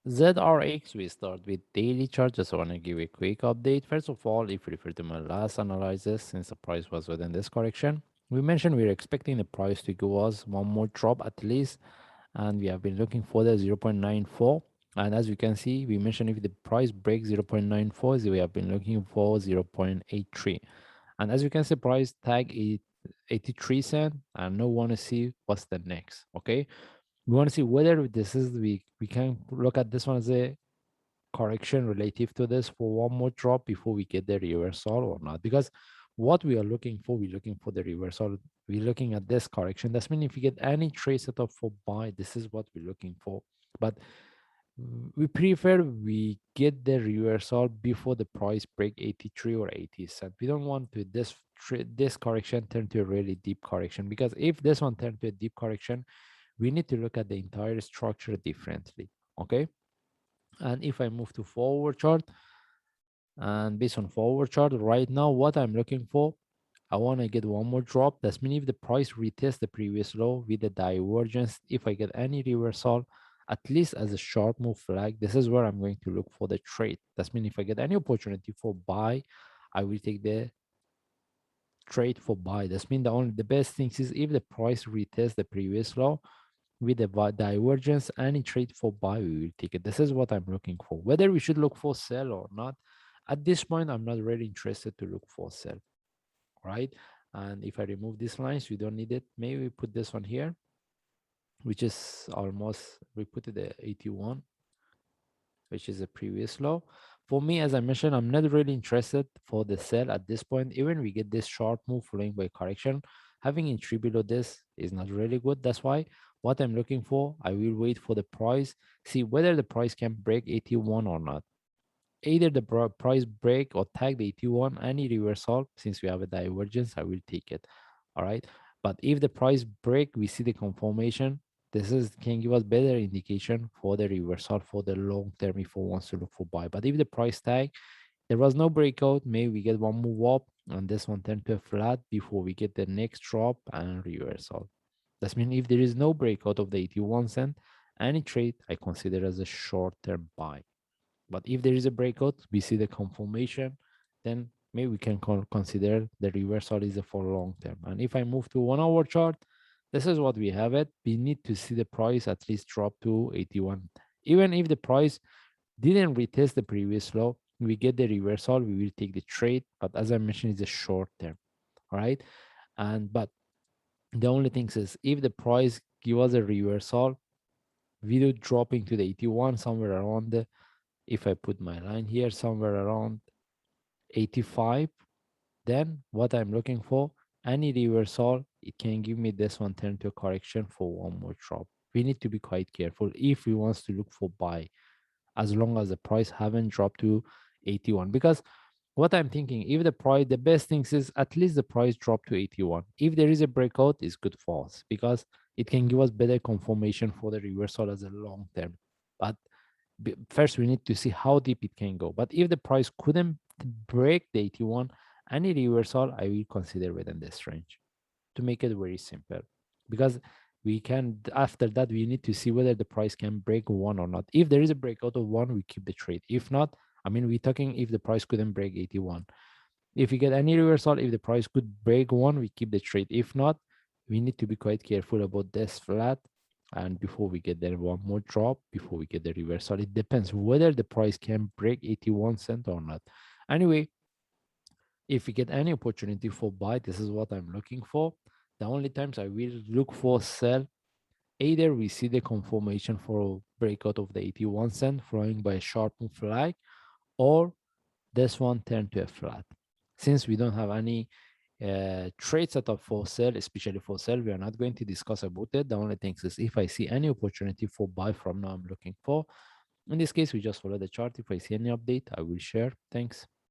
ZRX, we start with daily chart. Just want to give a quick update. First of all, if you refer to my last analysis, since the price was within this correction, we mentioned we are expecting the price to give us one more drop at least, and we have been looking for the 0.94. And as you can see, we mentioned if the price breaks 0.94, we have been looking for 0.83. And as you can see, price tag is 83 cent, and now want to see what's the next. Okay, we want to see whether this is we can look at this one as a correction relative to this for one more drop before we get the reversal or not, because what we are looking for, we're looking for the reversal. We're looking at this correction. That's mean if you get any trade setup for buy, this is what we're looking for. But we prefer we get the reversal before the price break 83 or 80 cent. We don't want to this correction turn to a really deep correction, because if this one turn to a deep correction, we need to look at the entire structure differently. Okay, and if I move to forward chart, and based on forward chart right now, what I'm looking for, I want to get one more drop. That's mean if the price retests the previous low with the divergence, if I get any reversal, at least as a short move flag, this is where I'm going to look for the trade. That's mean if I get any opportunity for buy, I will take the trade for buy. That's mean the best things is if the price retests the previous low with the divergence, any trade for buy, we will take it. This is what I'm looking for. Whether we should look for sell or not, at this point, I'm not really interested to look for sell, right? And if I remove these lines, we don't need it. Maybe we put this one here, which is almost, we put it at 81, which is a previous low. For me, as I mentioned, I'm not really interested for the sell at this point. Even we get this sharp move following by correction, having entry below this is not really good. That's why what I'm looking for, I will wait for the price, see whether the price can break 81 or not. Either the price break or tag the 81, any reversal, since we have a divergence, I will take it. All right. But if the price break, we see the confirmation, this is can give us better indication for the reversal for the long term if one wants to look for buy. But if the price tag, there was no breakout, maybe we get one move up and this one turn to a flat before we get the next drop and reversal. That means if there is no breakout of the 81 cent, any trade I consider as a short term buy. But if there is a breakout, we see the confirmation, then maybe we can consider the reversal is a for long term. And if I move to 1 hour chart, this is what we have it. We need to see the price at least drop to 81. Even if the price didn't retest the previous low, we get the reversal, we will take the trade. But as I mentioned, it's a short term. All right. And but the only thing is if the price give us a reversal, video dropping to the 81 somewhere around the, if I put my line here somewhere around 85, then what I'm looking for, any reversal, it can give me this one turn to a correction for one more drop. We need to be quite careful if we want to look for buy, as long as the price haven't dropped to 81. Because what I'm thinking, if the price, the best things is at least the price drop to 81. If there is a breakout, it's good for us because it can give us better confirmation for the reversal as a long term. But first we need to see how deep it can go. But if the price couldn't break the 81, any reversal I will consider within this range, to make it very simple. Because we can, after that we need to see whether the price can break one or not. If there is a breakout of one, we keep the trade. If not, I mean, we're talking if the price couldn't break 81. If we get any reversal, if the price could break one, we keep the trade. If not, we need to be quite careful about this flat. And before we get there, one more drop before we get the reversal. It depends whether the price can break 81 cent or not. Anyway, if we get any opportunity for buy, this is what I'm looking for. The only times I will look for sell, either we see the confirmation for breakout of the 81 cent following by a sharp move flag, or this one turn to a flat. Since we don't have any trade setup for sell, especially for sell, we are not going to discuss about it. The only thing is if I see any opportunity for buy from now, I'm looking for. In this case, we just follow the chart. If I see any update, I will share. Thanks.